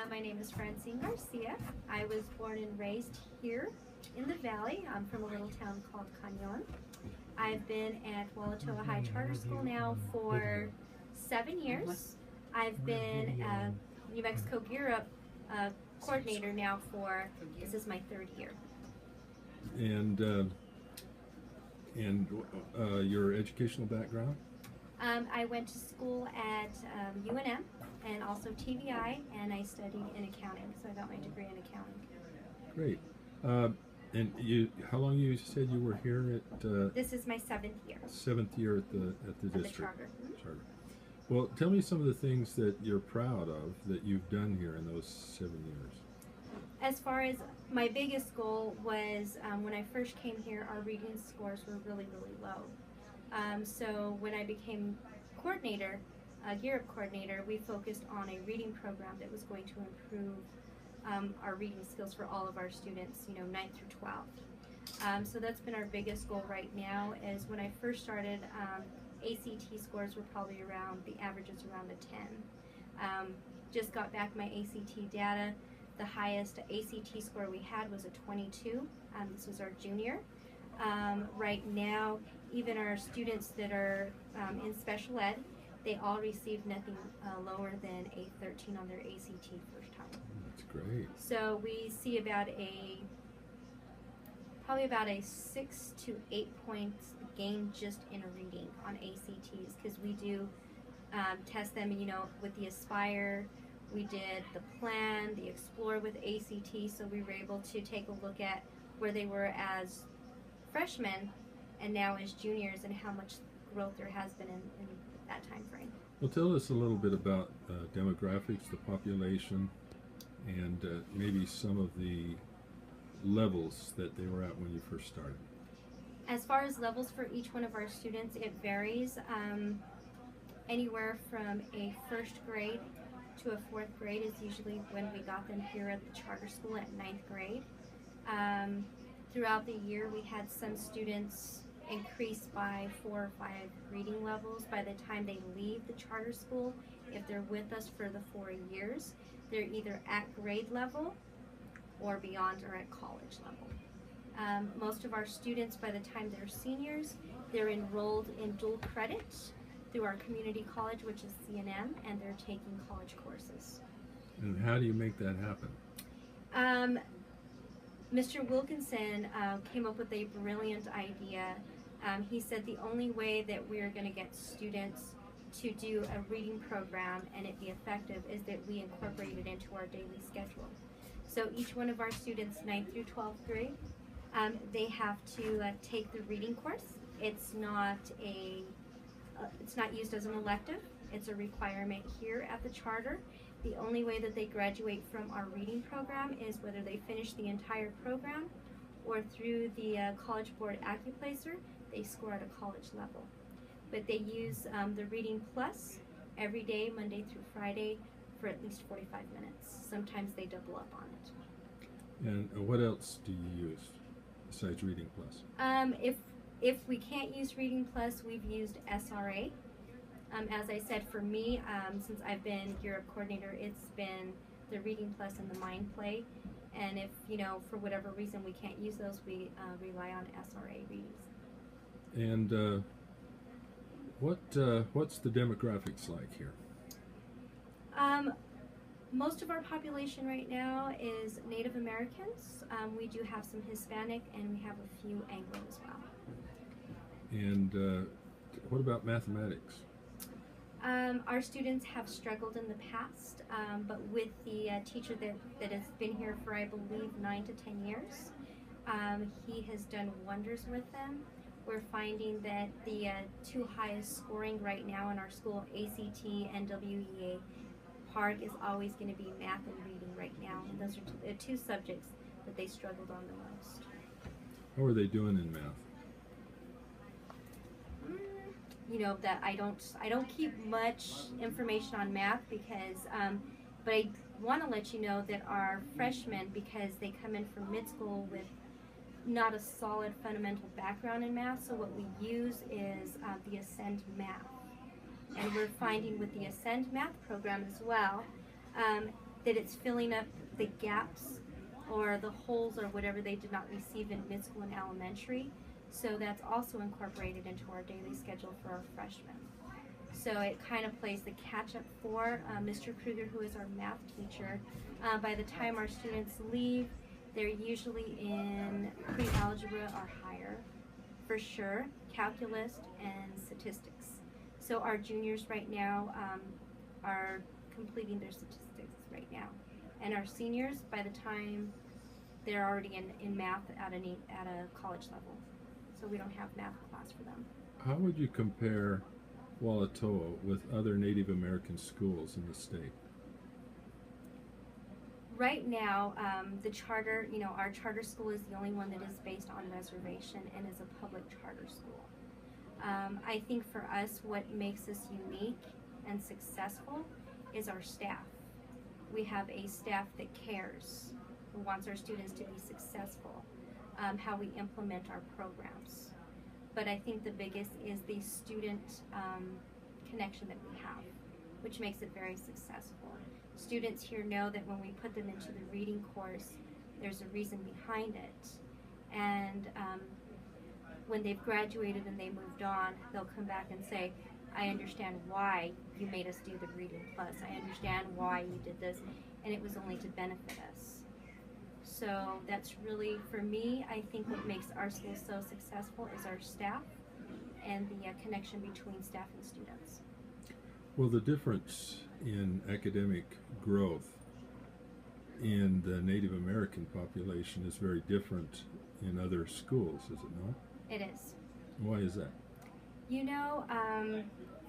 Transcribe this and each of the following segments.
My name is Francine Garcia. I was born and raised here in the Valley. I'm from a little town called Cañon. I've been at Walatowa High Charter School now for 7 years. I've been a New Mexico Gear Up coordinator now for, this is my 3rd year. And your educational background? I went to school at UNM and also TVI, and I studied in accounting, so I got my degree in accounting. Great. And how long you said you were here at? This is my 7th year. 7th year at the district. The charter. Charter. Well, tell me some of the things that you're proud of that you've done here in those 7 years. As far as my biggest goal was when I first came here, our reading scores were really, really low. So when I became coordinator, Gear Up coordinator, we focused on a reading program that was going to improve our reading skills for all of our students, 9th through 12th. So that's been our biggest goal right now. Is when I first started, ACT scores were probably around, the average is around a 10. Just got back my ACT data. The highest ACT score we had was a 22. This was our junior. Right now, even our students that are in special ed, they all received nothing lower than a 13 on their ACT first time. That's great. So we see probably about a 6 to 8 points gain just in a reading on ACTs, because we do test them, with the Aspire. We did the Plan, the Explore with ACT, so we were able to take a look at where they were as freshmen and now as juniors, and how much growth there has been in that time frame. Well, tell us a little bit about demographics, the population, and maybe some of the levels that they were at when you first started. As far as levels for each one of our students, it varies. Anywhere from a 1st grade to a 4th grade is usually when we got them here at the charter school at 9th grade. Throughout the year, we had some students increase by 4 or 5 reading levels. By the time they leave the charter school, if they're with us for the 4 years, they're either at grade level or beyond, or at college level. Most of our students, by the time they're seniors, they're enrolled in dual credit through our community college, which is CNM, and they're taking college courses. And how do you make that happen? Mr. Wilkinson came up with a brilliant idea. He said the only way that we're going to get students to do a reading program and it be effective is that we incorporate it into our daily schedule. So each one of our students, 9th through 12th grade, they have to take the reading course. It's not used as an elective. It's a requirement here at the charter. The only way that they graduate from our reading program is whether they finish the entire program or through the College Board Accuplacer, they score at a college level. But they use the Reading Plus every day, Monday through Friday, for at least 45 minutes. Sometimes they double up on it. And what else do you use besides Reading Plus? If we can't use Reading Plus, we've used SRA. As I said, for me, since I've been Gear Up coordinator, it's been the Reading Plus and the Mind Play. And if, for whatever reason we can't use those, we rely on SRA readings. And what's the demographics like here? Most of our population right now is Native Americans. We do have some Hispanic, and we have a few Anglo as well. And what about mathematics? Our students have struggled in the past, but with the teacher that has been here for, I believe, 9 to 10 years, he has done wonders with them. We're finding that the 2 highest scoring right now in our school, ACT and WEA, PARG, is always going to be math and reading right now. And those are the 2 subjects that they struggled on the most. How are they doing in math? That I don't keep much information on math because, but I want to let you know that our freshmen, because they come in from mid-school with not a solid fundamental background in math, so what we use is the Ascend Math. And we're finding with the Ascend Math program as well, that it's filling up the gaps or the holes or whatever they did not receive in mid school and elementary. So that's also incorporated into our daily schedule for our freshmen. So it kind of plays the catch up for Mr. Kruger, who is our math teacher. By the time our students leave, they're usually in pre-algebra or higher, for sure, calculus and statistics. So our juniors right now are completing their statistics right now. And our seniors, by the time they're already in math at a college level. So we don't have math class for them. How would you compare Walatowa with other Native American schools in the state? Right now, the charter, our charter school is the only one that is based on reservation and is a public charter school. I think for us, what makes us unique and successful is our staff. We have a staff that cares, who wants our students to be successful, how we implement our programs. But I think the biggest is the student connection that we have, which makes it very successful. Students here know that when we put them into the reading course, there's a reason behind it. And when they've graduated and they moved on, they'll come back and say, I understand why you made us do the Reading Plus. I understand why you did this, and it was only to benefit us. So that's really, for me, I think what makes our school so successful is our staff and the connection between staff and students. Well, the difference in academic growth in the Native American population is very different in other schools, is it not? It is. Why is that?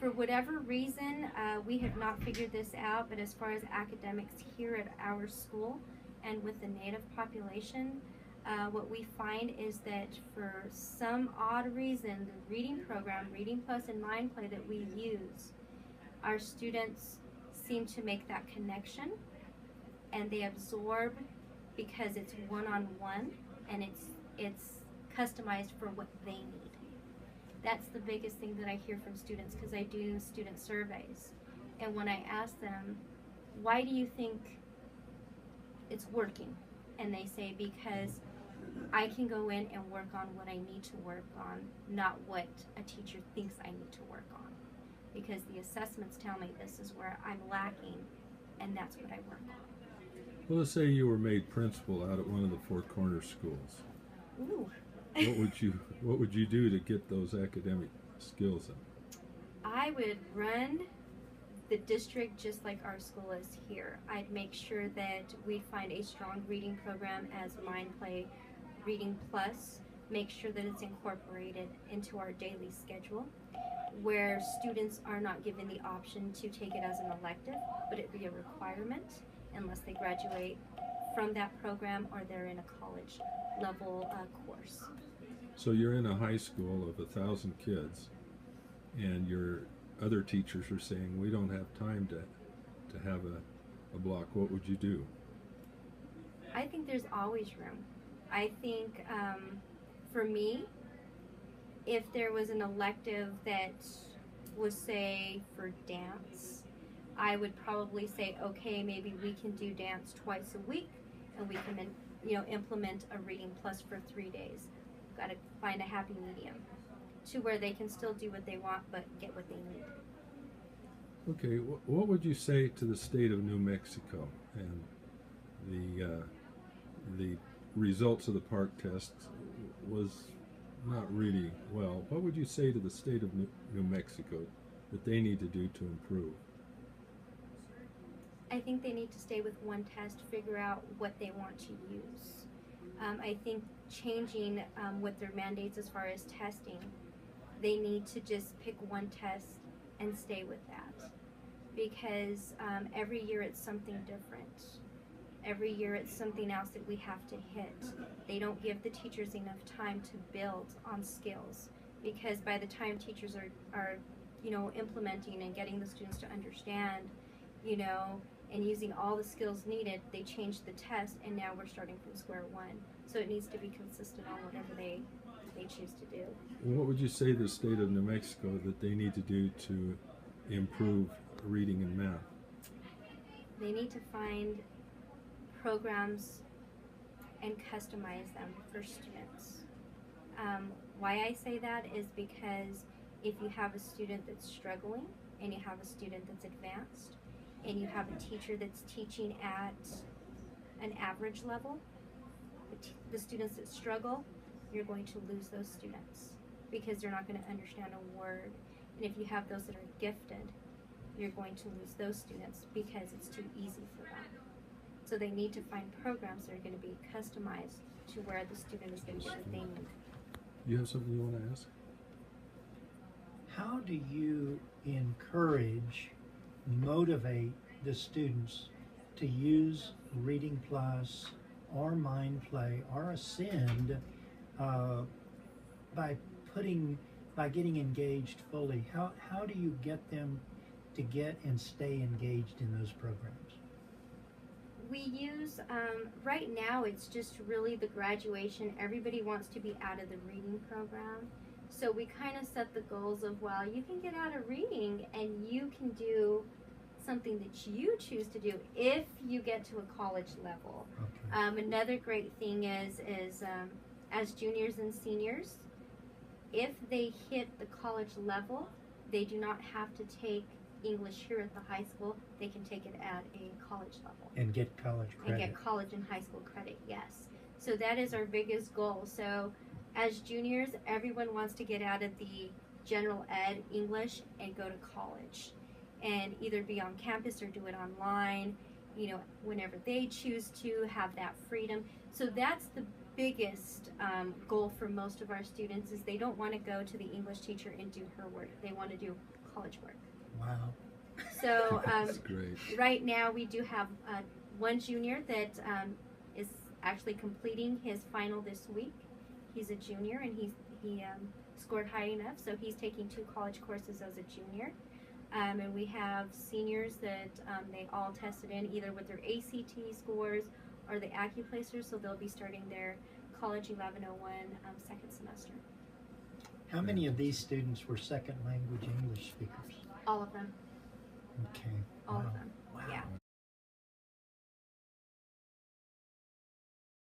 For whatever reason, we have not figured this out, but as far as academics here at our school and with the Native population, what we find is that for some odd reason, the reading program, Reading Plus and Mind Play that we use, our students seem to make that connection and they absorb because it's one-on-one and it's customized for what they need. That's the biggest thing that I hear from students, because I do student surveys. And when I ask them, why do you think it's working? And they say, because I can go in and work on what I need to work on, not what a teacher thinks I need to work on. Because the assessments tell me this is where I'm lacking, and that's what I work on. Well, let's say you were made principal out at one of the Four Corners schools. Ooh. What would you do to get those academic skills up? I would run the district just like our school is here. I'd make sure that we find a strong reading program as Mind Play Reading Plus, make sure that it's incorporated into our daily schedule, where students are not given the option to take it as an elective, but it be a requirement unless they graduate from that program or they're in a college level course. So you're in a high school of 1,000 kids, and your other teachers are saying, we don't have time to have a block. What would you do? I think there's always room. I think for me, if there was an elective that was, say, for dance, I would probably say, okay, maybe we can do dance twice a week, and we can implement a Reading Plus for 3 days. Got to find a happy medium to where they can still do what they want but get what they need. Okay, what would you say to the state of New Mexico and the results of the park test was not really well? What would you say to the state of New Mexico that they need to do to improve? I think they need to stay with one test, figure out what they want to use. I think changing what their mandates as far as testing, they need to just pick one test and stay with that. Because every year it's something different. Every year it's something else that we have to hit. They don't give the teachers enough time to build on skills. Because by the time teachers are implementing and getting the students to understand, and using all the skills needed, they changed the test, and now we're starting from square one. So it needs to be consistent on whatever they choose to do. What would you say to the state of New Mexico that they need to do to improve reading and math? They need to find programs and customize them for students. Why I say that is because if you have a student that's struggling and you have a student that's advanced and you have a teacher that's teaching at an average level, the students that struggle, you're going to lose those students because they're not going to understand a word. And if you have those that are gifted, you're going to lose those students because it's too easy for them. So they need to find programs that are going to be customized to where the student is going to get what they need. You have something you want to ask? How do you encourage, motivate the students to use Reading Plus or Mind Play or Ascend by getting engaged fully? How do you get them to get and stay engaged in those programs? We use, right now it's just really the graduation. Everybody wants to be out of the reading program. So we kind of set the goals of, well, you can get out of reading and you can do something that you choose to do if you get to a college level. Okay. Another great thing is as juniors and seniors, if they hit the college level, they do not have to take English here at the high school. They can take it at a college level. And get college credit. And get college and high school credit, yes. So that is our biggest goal. So as juniors, everyone wants to get out of the general ed English and go to college. And either be on campus or do it online, you know, whenever they choose to, have that freedom. So that's the biggest goal for most of our students is they don't want to go to the English teacher and do her work. They want to do college work. Wow. So That's great. right now we do have one junior that is actually completing his final this week. He's a junior and he scored high enough, so he's taking 2 college courses as a junior. And we have seniors that they all tested in either with their ACT scores or the AccuPlacer, so they'll be starting their College 1101 second semester. How many of these students were second language English speakers? All of them. Okay. All Wow. of them. Wow. Yeah.